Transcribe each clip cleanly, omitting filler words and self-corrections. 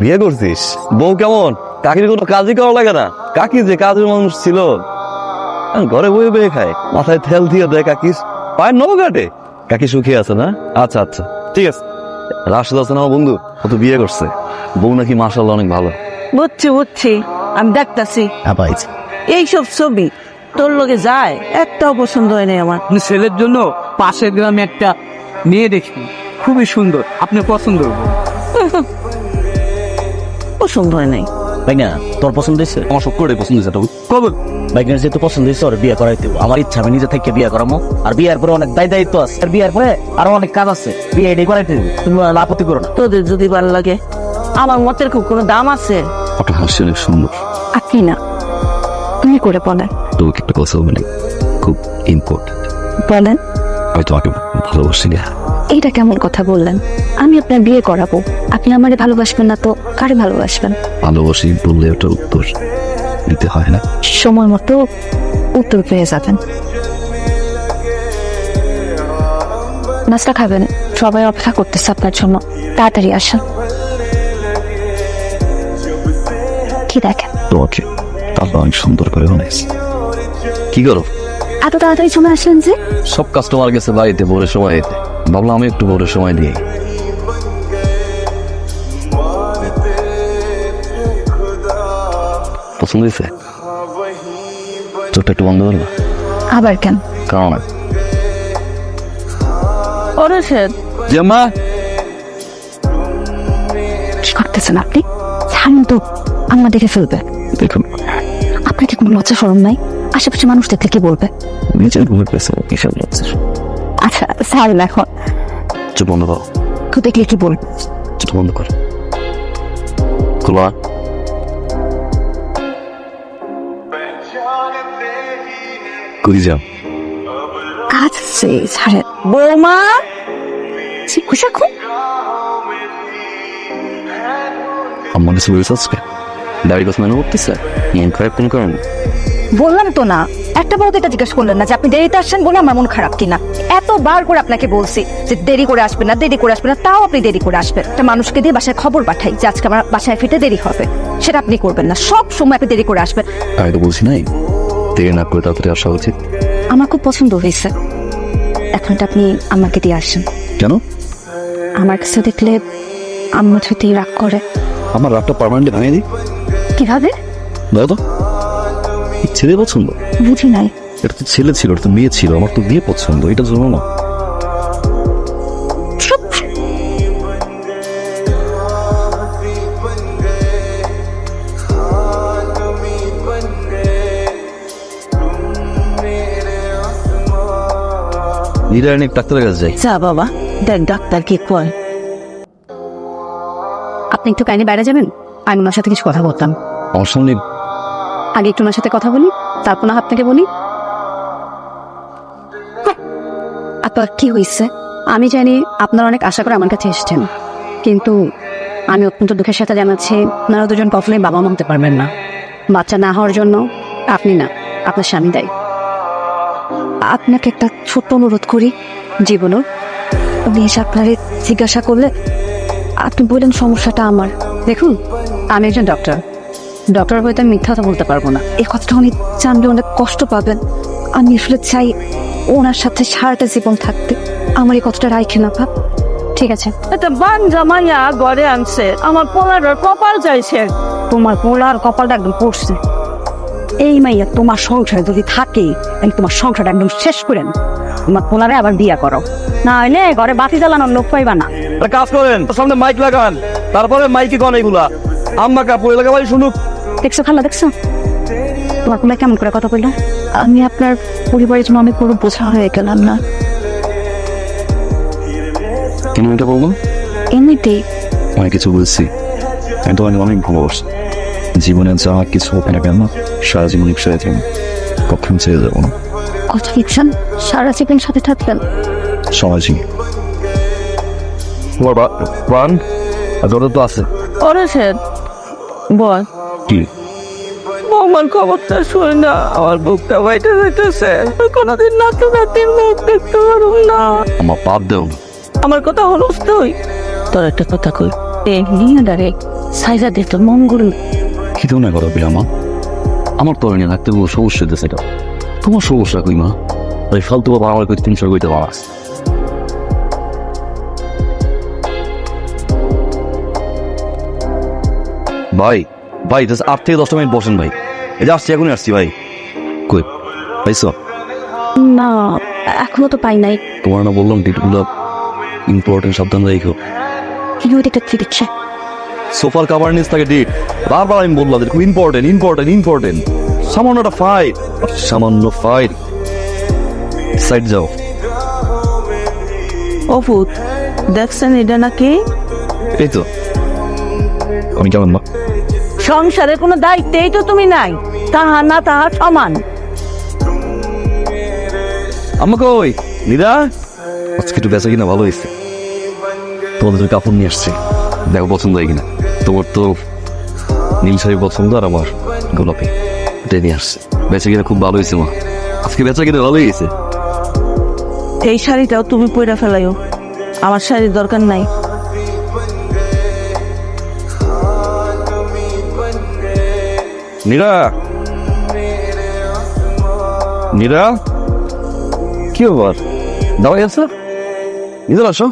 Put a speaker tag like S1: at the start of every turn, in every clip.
S1: বিয়ে করছিস? বউ কেমন? কাকির কোনো কাজই করা লাগে না? কাকি যে কাজের মানুষ ছিল, ঘরে বয়ে বয়ে খায়, মাথায় তেল দিয়ে দেয় কাকির, পায়ের নখ কাটে। কাকি সুখী আছে না? আচ্ছা আচ্ছা, ঠিক আছে। রাশেদ আছে না আমার বন্ধু, ও তো বিয়ে করছে, বউ নাকি মাশাআল্লাহ অনেক ভালো।
S2: বুঝছি আমি দেখতাছি। এইসব ছবি তোর লগে যায়, একটাও পছন্দ হয় নাই আমার।
S3: ছেলের জন্য পাশের গ্রামে একটা মেয়ে দেখি, খুবই সুন্দর, আপনি পছন্দ করবেন।
S2: পছন্দ হয় নাই।
S4: ভাইনা তোর পছন্দ হয়েছে?
S1: আমার সব করে পছন্দ হয়েছে।
S3: কবে?
S4: ভাইনার যেহেতু পছন্দ হয়েছে ওর বিয়ে করাইতে হবে। আমার ইচ্ছা আমি নিজে থেকে বিয়ে করামো, আর বিয়ের পরে অনেক দায়িত্ব আছে, আর বিয়ের পরে আরো অনেক কাজ আছে, বিয়ে এটাই করাইতে হবে। তুমি আপত্তি করো না?
S2: তোদের যদি ভালো লাগে, আমার মতের খুব কোনো দাম আছে?
S1: আপনার হাসি অনেক সুন্দর।
S5: আপনি না, তুমি করে বলেন।
S1: তোমাকে একটা কথা বলি, খুব ইম্পর্টেন্ট।
S5: বলেন।
S1: আমি তোমাকে ভালোবাসি না।
S5: এইটা কেমন কথা বললেন? আমি আপনার বিয়ে করাবো, আপনি আমারে ভালোবাসবেন না তো কারে ভালোবাসবেন?
S1: ভালোবাসি বললে ওটা উত্তর দিতে হয় না।
S5: সময় মতো উত্তর পেয়ে যাবেন। নাস্তা খাবেন? সবাই অপেক্ষা করতেছে আপনার জন্য, তাড়াতাড়ি আসেন। কি দেখেন?
S1: তোমাকে আল্লাহ অনেক সুন্দর করে বানাইছে। কি করো?
S5: এত তাড়াতাড়ি চলে আসলেন যে?
S1: সব কাস্টমার গেছে বাড়িতে ভোরের সময় এতে, ভাবলাম আমি একটু ভোরের সময় দিই। পছন্দ হয়েছে? চোখটা একটু বন্ধ করলো।
S5: আবার কেন?
S1: কারণ
S2: অরশেদ,
S1: জামা
S5: কি করতেছেন আপনি? ছাড়ুন তো, আম্মা দেখে ফেলবে।
S1: দেখুন,
S5: আপনাকে কোনো লজ্জা শরম নাই? আশেপাশে মানুষ দেখলে কি বলবে?
S1: নিজের ঘুমের পেছে কিসব লাগছে।
S5: আচ্ছা ছাড়ুন এখন।
S1: চোখ বন্ধ করো।
S5: কেউ দেখলে কি বলবে?
S1: চোখ বন্ধ করো। খোলা। কই যাও?
S5: কাজ আছে, ছাড়েন।
S2: বৌমা,
S1: আমার কিছু বলেছে আজকে দাড়ি কথা মনে করতেছে, মন খারাপ কেন করেন?
S6: বললাম তো না, একটা বড় এটা জিজ্ঞেস করলেন না যে আপনি দেরিতে আসছেন বলে আমার মন খারাপ কিনা। এতবার করে আপনাকে বলছি যে দেরি করে আসবেন না, দেরি করে আসবেন না, তাও আপনি দেরি করে আসবেন। একটা মানুষকে দিয়ে বাসায় খবর পাঠাই যে আজকে আমার বাসায় ফিরতে দেরি হবে, সেটা আপনি করবেন না। সব সময় আপনি দেরি করে আসবেন।
S1: আমি তো বলছি নাই দেরি না করে তাড়াতাড়ি আসা উচিত।
S5: আমার খুব পছন্দ হয়েছে, এখন এটা আপনি আমাকে দিয়ে আসেন।
S1: কেন?
S5: আমার কাছে দেখলে আম্মা যদি রাগ করে।
S1: আমার রাতটা পার্মানেন্টলি ভাঙিয়ে দিই।
S5: কিভাবে?
S1: দাও তো। ছেলে পছন্দ?
S5: বুঝি নাই।
S1: এটা তো ছেলে ছিল, এটা তো মেয়ে ছিল, আমার তো বিয়ে পছন্দ, এটা জন্য না। নিরায়নিক ডাক্তারের কাছে যাই।
S2: যা বাবা, দেখ ডাক্তার কি কয়।
S5: আপনি একটু কাইন্ডলি বাইরে যাবেন, আমি ওনার সাথে কিছু কথা বলতাম।
S1: আমার সামনে
S5: আগে একটু ওনার সাথে কথা বলি, তারপর না আপনাকে বলি। আপনার কি হয়েছে? আমি জানি আপনারা অনেক আশা করে আমার কাছে এসেছেন, কিন্তু আমি অত্যন্ত দুঃখের সাথে জানাচ্ছি আপনারা দুজন কখনোই বাবা মা হতে পারবেন না। বাচ্চা না হওয়ার জন্য আপনি না, আপনার স্বামী দায়ী। আপনাকে একটা ছোট্ট অনুরোধ করি। জীবনও উনি এসে আপনারে জিজ্ঞাসা করলে আপনি বললেন সমস্যাটা আমার। দেখুন, আমি একজন ডক্টর, ডক্টর হয়তো আমি মিথ্যা কথা বলতে পারবো না। এই কথাটা উনি জানলে অনেক কষ্ট পাবেন। আমি আসলে চাই ওনার সাথে সারাটা জীবন থাকতে। আমার এই কথাটা রাইখে না ভাব। ঠিক আছে?
S2: একটা বাঞ্জা মাইয়া ঘরে আনছে, আমার পোলার কপাল চাইছে।
S6: তোমার পোলার কপালটা একদম পড়ছে। এই মাইয়া তোমার সংসারে যদি থাকে, তাহলে তোমার সংসারটা একদম শেষ করেন। তোমার পোলারে আবার বিয়া করো, না হলে ঘরে বাতি জ্বালানোর লোক পাইবা না।
S1: কাজ করেন, সামনে মাইক লাগান, তারপরে মাইকে গান এগুলা আম্মা কাপড় এলাকা ভাই শুনুক।
S6: দেখছো খালা, দেখছো তোমার পোলা কেমন করে কথা বললো?
S5: আমি আপনার পরিবারের জন্য অনেক বড় বোঝা হয়ে গেলাম না?
S1: কেন এটা বলবো?
S5: এমনিতেই।
S1: অনেক কিছু বলছি, আমি তো অনেক ভালোবাসি। জীবনে যা কিছু হোক না কেন, সারা জীবন রিক্সায় থাকি, কখন ছেড়ে যাবো না।
S5: কত লিখছেন? সারা জীবন সাথে থাকবেন?
S1: সমাজই তোমার প্রাণ তো আছে।
S2: অরশেদ বল,
S1: কি
S2: বৌমার খবরটা শুনে না আমার বুকটা বাইতে যাইতেছে। কোনোদিন নাতি নাতির মুখ দেখতে পারব না।
S1: আমার পাপ দেও।
S2: আমার কথা হলস তুই? তোর একটা কথা কই, নিয়ে ডাইরেক্ট
S5: সাইজা দিত মঙ্গল
S1: কিছু না করো মা, আমার তো নিয়ে থাকতে কোনো সমস্যা হইতেছে এটা। তোমার সমস্যা কই মা? ওই ফালতু বাবা আমার কই 300 কইতে পারাস। ভাই ভাই জাস্ট 8 থেকে 10 মিনিট বসেন ভাই, এই যে আসছি, এখনই আসছি ভাই। কই পাইছো?
S5: না এখনো তো পাই নাই।
S1: তোমার না বললাম ডিটগুলো ইম্পর্টেন্ট, সাবধান রাখো।
S5: কি দেখতে দিচ্ছে
S1: সোফার কাভার নিচ থাকে ডিট, বারবার আমি বললাম যে খুব ইম্পর্টেন্ট ইম্পর্টেন্ট ইম্পর্টেন্ট। সামান্য একটা ফাইট, সামান্য ফাইট, সাইড যাও।
S2: অপুত দেখছেন এটা নাকি
S1: এই তো আমি কেমন মা?
S2: সংসারে কোনো দায়িত্বেই তো তুমি নাই, তাহা না তাহা সমান।
S1: আম্মা কই? নিদা আজকে একটু বেচা কিনা ভালো হয়েছে, তোমাদের কাপড় নিয়ে আসছে, দেখো পছন্দ হয় কিনা। তোমার তো নীল শাড়ি পছন্দ, আর আমার গোলাপি, এটাই নিয়ে আসছে। বেচা কিনা খুব ভালো হয়েছে মা, আজকে বেচা কিনা ভালো হয়েছে।
S2: এই শাড়িটাও তুমি পয়রা ফেলাইও, আমার শাড়ির দরকার নাই।
S1: নীরা, নীরা, কি ব্যাপার? দাওয়াই আছে, নিজের আসো।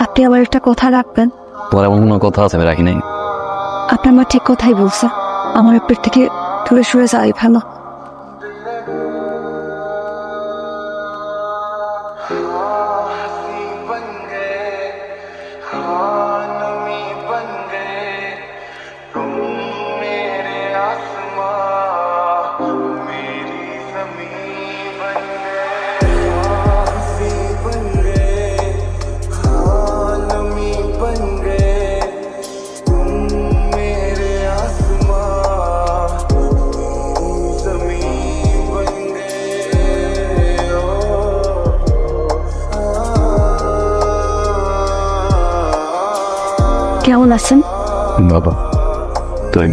S5: আপনি আবার একটা কথা রাখবেন।
S1: তোমার এমন কোনো কথা আছে আমি রাখি নাই?
S5: আপনার মা ঠিক কথাই বলছে, আমার পেট থেকে দূরে সরে যাই ভালো। কেমন আছেন
S1: বাবা? তাই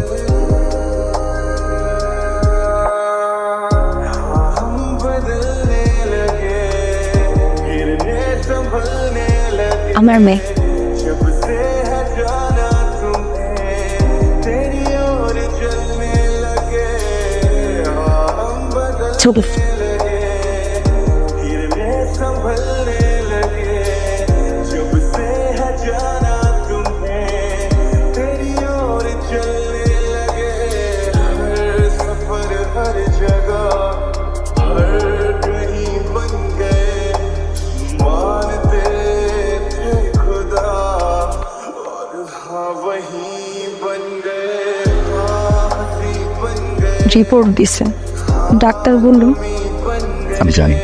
S5: আমার মেয়ে ছবি রিপোর্ট দিছে, ডাক্তার বলল
S1: আমি জানি